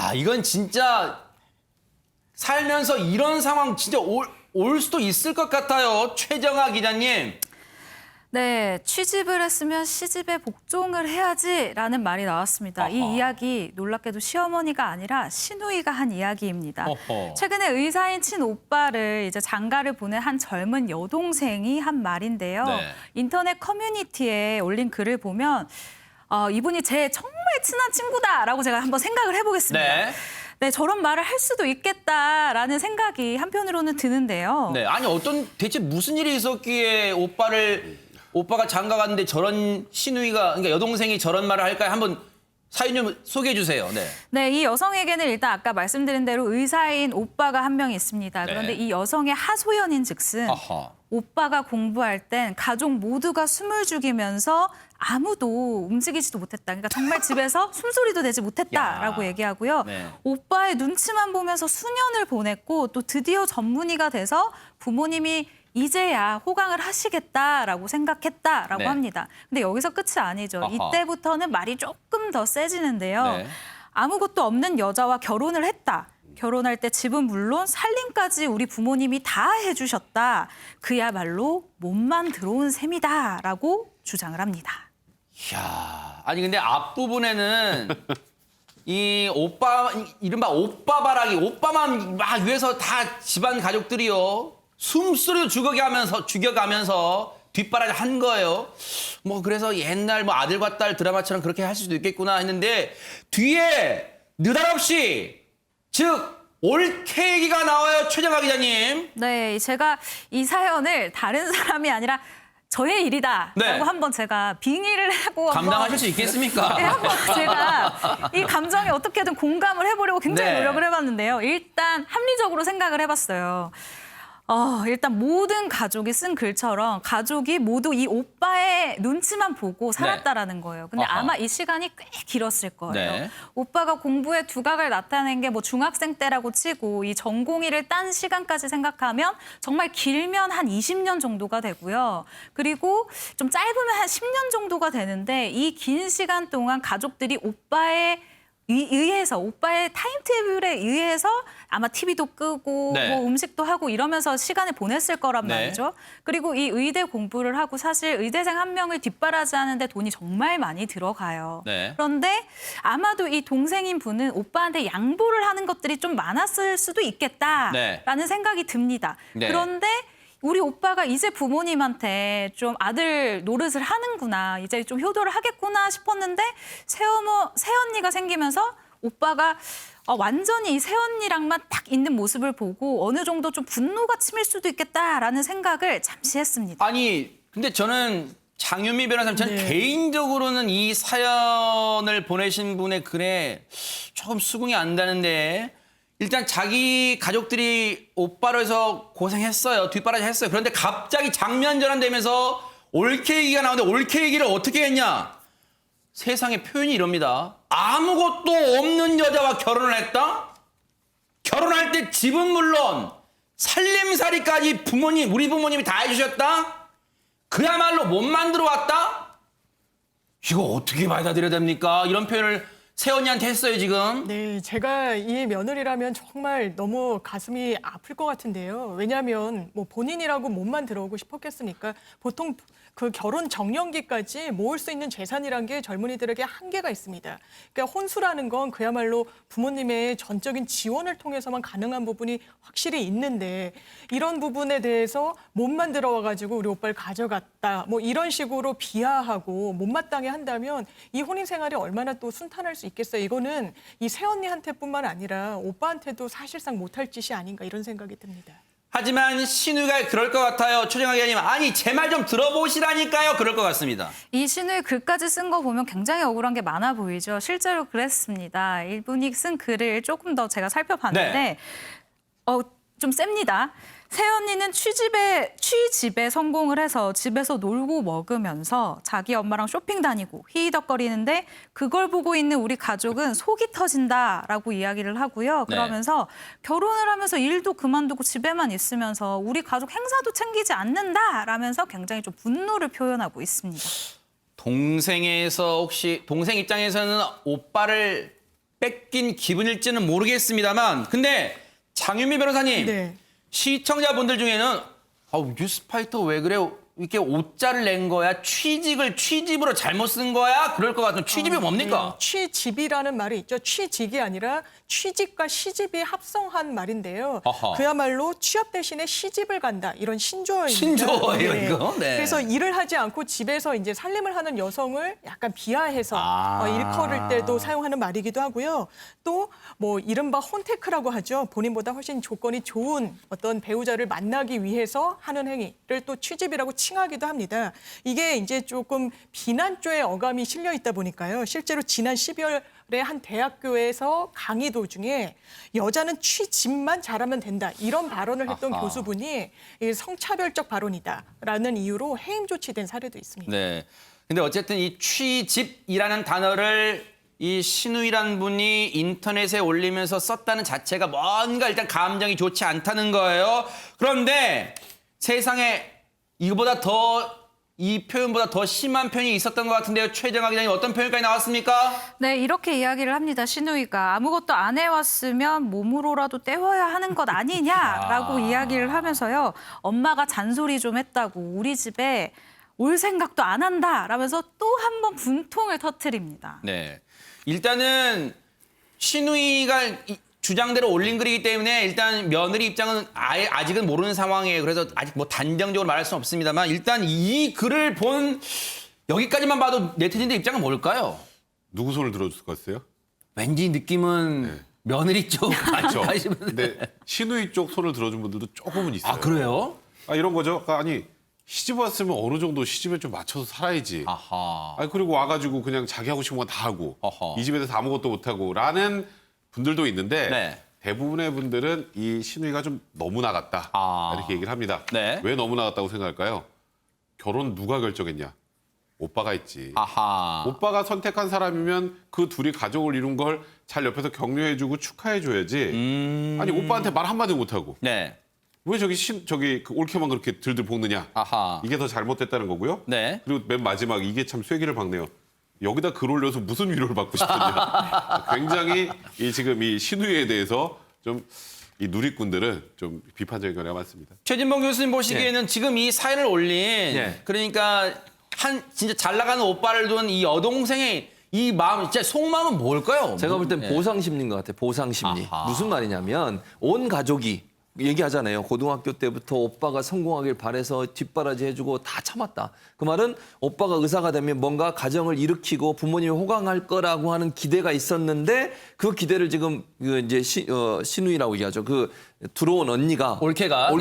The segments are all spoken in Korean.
야, 이건 진짜 살면서 이런 상황 진짜 올 수도 있을 것 같아요. 최정아 기자님. 네, 취집을 했으면 시집에 복종을 해야지라는 말이 나왔습니다. 아하. 이 이야기 놀랍게도 시어머니가 아니라 시누이가 한 이야기입니다. 어허. 최근에 의사인 친오빠를 이제 장가를 보낸 한 젊은 여동생이 한 말인데요. 네. 인터넷 커뮤니티에 올린 글을 보면 이분이 제 정말 친한 친구다라고 제가 한번 생각을 해보겠습니다. 네. 네, 저런 말을 할 수도 있겠다라는 생각이 한편으로는 드는데요. 네, 아니 대체 무슨 일이 있었기에 오빠가 장가 갔는데 저런 시누이가 그러니까 여동생이 저런 말을 할까요? 한번 사연 좀 소개해 주세요. 네. 네, 이 여성에게는 일단 아까 말씀드린 대로 의사인 오빠가 한 명 있습니다. 그런데 네. 이 여성의 하소연인즉슨 아하. 오빠가 공부할 땐 가족 모두가 숨을 죽이면서 아무도 움직이지도 못했다. 그러니까 정말 집에서 숨소리도 내지 못했다라고 야. 얘기하고요. 네. 오빠의 눈치만 보면서 수년을 보냈고 또 드디어 전문의가 돼서 부모님이 이제야 호강을 하시겠다라고 생각했다라고 네. 합니다. 근데 여기서 끝이 아니죠. 아하. 이때부터는 말이 조금 더 세지는데요. 네. 아무것도 없는 여자와 결혼을 했다. 결혼할 때 집은 물론 살림까지 우리 부모님이 다 해주셨다. 그야말로 몸만 들어온 셈이다라고 주장을 합니다. 이야, 아니 근데 앞부분에는 이른바 오빠바라기, 오빠만 막 위해서 다 집안 가족들이요. 숨소리도 죽여가면서 뒷바라지 한 거예요. 뭐 그래서 옛날 뭐 아들과 딸 드라마처럼 그렇게 할 수도 있겠구나 했는데 뒤에 느닷없이 즉 올케 얘기가 나와요. 최정아 기자님. 네, 제가 이 사연을 다른 사람이 아니라 저의 일이다라고 네. 한번 제가 빙의를 하고 감당하실 수 있겠습니까? 네, 한번 제가 이 감정에 어떻게든 공감을 해보려고 굉장히 네. 노력을 해봤는데요. 일단 합리적으로 생각을 해봤어요. 일단 모든 가족이 쓴 글처럼 가족이 모두 이 오빠의 눈치만 보고 살았다라는 거예요. 근데 아하. 아마 이 시간이 꽤 길었을 거예요. 네. 오빠가 공부에 두각을 나타낸 게 뭐 중학생 때라고 치고 이 전공의를 딴 시간까지 생각하면 정말 길면 한 20년 정도가 되고요. 그리고 좀 짧으면 한 10년 정도가 되는데 이 긴 시간 동안 가족들이 오빠의 타임테이블에 의해서 아마 TV도 끄고 네. 뭐 음식도 하고 이러면서 시간을 보냈을 거란 네. 말이죠. 그리고 이 의대 공부를 하고 사실 의대생 한 명을 뒷바라지하는데 돈이 정말 많이 들어가요. 네. 그런데 아마도 이 동생인 분은 오빠한테 양보를 하는 것들이 좀 많았을 수도 있겠다라는 생각이 듭니다. 네. 그런데 우리 오빠가 이제 부모님한테 좀 아들 노릇을 하는구나, 이제 좀 효도를 하겠구나 싶었는데 새언니가 생기면서 오빠가 완전히 이 새언니랑만 딱 있는 모습을 보고 어느 정도 좀 분노가 치밀 수도 있겠다라는 생각을 잠시 했습니다. 아니, 근데 저는 장윤미 변호사님, 저는 네. 개인적으로는 이 사연을 보내신 분의 글에 조금 수긍이 안 가는데 일단 자기 가족들이 오빠로 해서 고생했어요. 뒷바라지 했어요. 그런데 갑자기 장면 전환되면서 올케 얘기가 나오는데 올케 얘기를 어떻게 했냐? 세상에 표현이 이럽니다. 아무것도 없는 여자와 결혼을 했다? 결혼할 때 집은 물론 살림살이까지 우리 부모님이 다 해주셨다? 그야말로 못 만들어 왔다? 이거 어떻게 받아들여야 됩니까? 이런 표현을 새언니한테 했어요, 지금. 네, 제가 이 며느리라면 정말 너무 가슴이 아플 것 같은데요. 왜냐하면 뭐 본인이라고 몸만 들어오고 싶었겠습니까? 보통 그 결혼 정년기까지 모을 수 있는 재산이란 게 젊은이들에게 한계가 있습니다. 그러니까 혼수라는 건 그야말로 부모님의 전적인 지원을 통해서만 가능한 부분이 확실히 있는데 이런 부분에 대해서 몸만 들어와가지고 우리 오빠를 가져갔다. 뭐 이런 식으로 비하하고 못마땅해 한다면 이 혼인 생활이 얼마나 또 순탄할 수 있겠어요. 이거는 이 새언니한테뿐만 아니라 오빠한테도 사실상 못할 짓이 아닌가 이런 생각이 듭니다. 하지만 신우가 그럴 것 같아요. 최정아 기자님. 아니, 제 말 좀 들어보시라니까요. 그럴 것 같습니다. 이 신우의 글까지 쓴 거 보면 굉장히 억울한 게 많아 보이죠. 실제로 그랬습니다. 이분이 쓴 글을 조금 더 제가 살펴봤는데 네. 좀 셉니다. 새언니는 취집에 성공을 해서 집에서 놀고 먹으면서 자기 엄마랑 쇼핑 다니고 희희덕거리는데 그걸 보고 있는 우리 가족은 속이 터진다라고 이야기를 하고요. 네. 그러면서 결혼을 하면서 일도 그만두고 집에만 있으면서 우리 가족 행사도 챙기지 않는다라면서 굉장히 좀 분노를 표현하고 있습니다. 동생 입장에서는 오빠를 뺏긴 기분일지는 모르겠습니다만 근데 장윤미 변호사님 네. 시청자분들 중에는 뉴스파이터 왜 그래? 이렇게 오자를 낸 거야? 취집으로 잘못 쓴 거야? 그럴 것 같은 취집이 뭡니까? 취집이라는 말이 있죠. 취직이 아니라 취직과 시집이 합성한 말인데요. 아하. 그야말로 취업 대신에 시집을 간다 이런 신조어입니다. 신조어예요, 이거? 네. 그래서 일을 하지 않고 집에서 이제 살림을 하는 여성을 약간 비하해서 일컬을 때도 사용하는 말이기도 하고요. 또 뭐 이른바 혼테크라고 하죠. 본인보다 훨씬 조건이 좋은 어떤 배우자를 만나기 위해서 하는 행위를 또 취집이라고 칭하기도 합니다. 이게 이제 조금 비난조의 어감이 실려 있다 보니까요. 실제로 지난 12월에 한 대학교에서 강의 도중에 여자는 취집만 잘하면 된다. 이런 발언을 했던 아하. 교수분이 이 성차별적 발언이다라는 이유로 해임 조치된 사례도 있습니다. 네. 근데 어쨌든 이 취집이라는 단어를 이 신우이란 분이 인터넷에 올리면서 썼다는 자체가 뭔가 일단 감정이 좋지 않다는 거예요. 그런데 세상에 이거보다 이 표현보다 더 심한 표현이 있었던 것 같은데요. 최정아 기자님 어떤 표현까지 나왔습니까? 네, 이렇게 이야기를 합니다. 신우이가 아무것도 안 해왔으면 몸으로라도 때워야 하는 것 아니냐라고 이야기를 하면서요. 엄마가 잔소리 좀 했다고 우리 집에 올 생각도 안 한다라면서 또 한 번 분통을 터뜨립니다. 네. 일단은 신우이가 주장대로 올린 글이기 때문에 일단 며느리 입장은 아직은 모르는 상황이에요. 그래서 아직 뭐 단정적으로 말할 수는 없습니다만 일단 이 글을 본 여기까지만 봐도 네티즌들 입장은 뭘까요? 누구 손을 들어줄 것 같아요? 왠지 느낌은 며느리 쪽 그렇죠. 아니시면 근데 신우이 쪽 손을 들어준 분들도 조금은 있어요. 아 그래요? 이런 거죠. 아니 시집 왔으면 어느 정도 시집에 좀 맞춰서 살아야지. 아하. 그리고 와가지고 그냥 자기 하고 싶은 건 다 하고 어허. 이 집에 대해서 아무것도 못 하고라는 분들도 있는데 네. 대부분의 분들은 이 신우이가 좀 너무 나갔다 이렇게 얘기를 합니다. 네. 왜 너무 나갔다고 생각할까요? 결혼 누가 결정했냐? 오빠가 했지. 아하. 오빠가 선택한 사람이면 그 둘이 가족을 이룬 걸 잘 옆에서 격려해주고 축하해줘야지. 아니 오빠한테 말 한마디 못하고 네. 왜 저기 그 올케만 그렇게 들들 볶느냐? 아하. 이게 더 잘못됐다는 거고요. 네. 그리고 맨 마지막 이게 참 쐐기를 박네요. 여기다 글 올려서 무슨 위로를 받고 싶었냐. 굉장히 지금 이 신우이에 대해서 좀 이 누리꾼들은 좀 비판적인 견해가 많습니다. 최진봉 교수님 보시기에는 지금 이 사연을 올린 그러니까 진짜 잘 나가는 오빠를 둔 이 여동생의 이 마음, 진짜 속마음은 뭘까요? 제가 볼 땐 보상 심리인 것 같아요. 보상 심리. 아하. 무슨 말이냐면 온 가족이 얘기하잖아요. 고등학교 때부터 오빠가 성공하길 바래서 뒷바라지 해주고 다 참았다. 그 말은 오빠가 의사가 되면 뭔가 가정을 일으키고 부모님이 호강할 거라고 하는 기대가 있었는데 그 기대를 지금 이제 신우이라고 얘기하죠. 그 들어온 언니가 올케가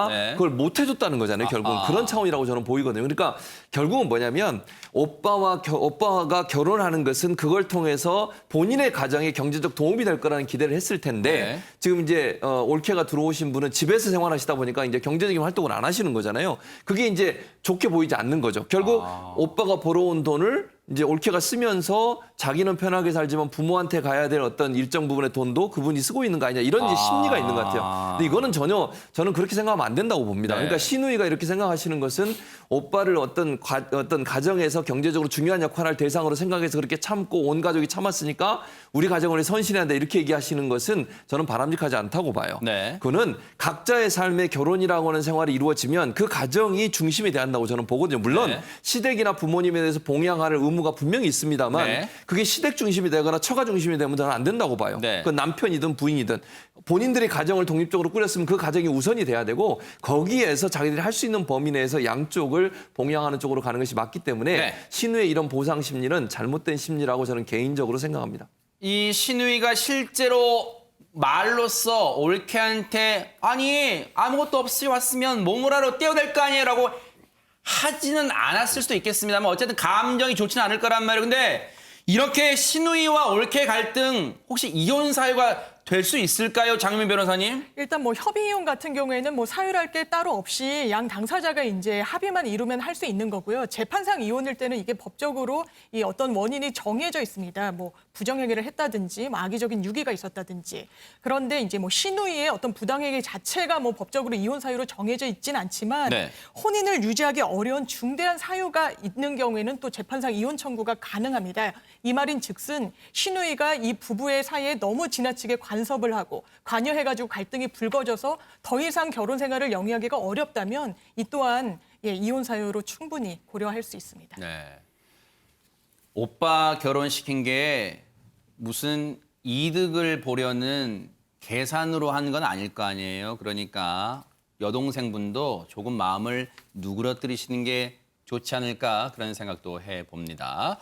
네. 그걸 못 해줬다는 거잖아요. 결국은 그런 차원이라고 저는 보이거든요. 그러니까 결국은 뭐냐면 오빠가 결혼하는 것은 그걸 통해서 본인의 가정에 경제적 도움이 될 거라는 기대를 했을 텐데 네. 지금 이제 올케가 들어오신 분은 집에서 생활하시다 보니까 이제 경제적인 활동을 안 하시는 거잖아요. 그게 이제 좋게 보이지 않는 거죠. 결국 오빠가 벌어온 돈을 이제 올케가 쓰면서 자기는 편하게 살지만 부모한테 가야 될 어떤 일정 부분의 돈도 그분이 쓰고 있는 거 아니냐 이런 이제 심리가 있는 것 같아요. 근데 이거는 전혀 저는 그렇게 생각하면 안 된다고 봅니다. 네. 그러니까 신우이가 이렇게 생각하시는 것은 오빠를 어떤 가정에서 경제적으로 중요한 역할을 할 대상으로 생각해서 그렇게 참고 온 가족이 참았으니까 우리 가정을 선신해야 한다 이렇게 얘기하시는 것은 저는 바람직하지 않다고 봐요. 네. 그거는 각자의 삶의 결혼이라고 하는 생활이 이루어지면 그 가정이 중심이 돼야 한다고 저는 보거든요. 물론 네. 시댁이나 부모님에 대해서 봉양할 의무가 분명히 있습니다만 네. 그게 시댁 중심이 되거나 처가 중심이 되면 저는 안 된다고 봐요. 네. 그 남편이든 부인이든 본인들이 가정을 독립적으로 꾸렸으면 그 가정이 우선이 돼야 되고 거기에서 자기들이 할 수 있는 범위 내에서 양쪽을 봉양하는 쪽으로 가는 것이 맞기 때문에 네. 신우의 이런 보상 심리는 잘못된 심리라고 저는 개인적으로 생각합니다. 이 신우이가 실제로 말로써 올케한테 아니 아무것도 없이 왔으면 몸으로 떼어댈 거 아니에요라고 하지는 않았을 수도 있겠습니다만 어쨌든 감정이 좋지는 않을 거란 말이에요. 근데 이렇게 신우이와 올케 갈등 혹시 이혼 사유가 될 수 있을까요, 장윤민 변호사님? 일단 뭐 협의 이혼 같은 경우에는 뭐 사유랄 게 따로 없이 양 당사자가 이제 합의만 이루면 할 수 있는 거고요. 재판상 이혼일 때는 이게 법적으로 이 어떤 원인이 정해져 있습니다. 뭐 부정행위를 했다든지 뭐 악의적인 유기가 있었다든지. 그런데 이제 뭐 신우이의 어떤 부당행위 자체가 뭐 법적으로 이혼 사유로 정해져 있진 않지만 네. 혼인을 유지하기 어려운 중대한 사유가 있는 경우에는 또 재판상 이혼 청구가 가능합니다. 이 말인즉슨 신우이가 이 부부의 사이에 너무 지나치게 간섭을 하고 관여해가지고 갈등이 불거져서 더 이상 결혼 생활을 영위하기가 어렵다면 이 또한 이혼 사유로 충분히 고려할 수 있습니다. 네. 오빠 결혼시킨 게 무슨 이득을 보려는 계산으로 한 건 아닐 거 아니에요. 그러니까 여동생분도 조금 마음을 누그러뜨리시는 게 좋지 않을까 그런 생각도 해봅니다.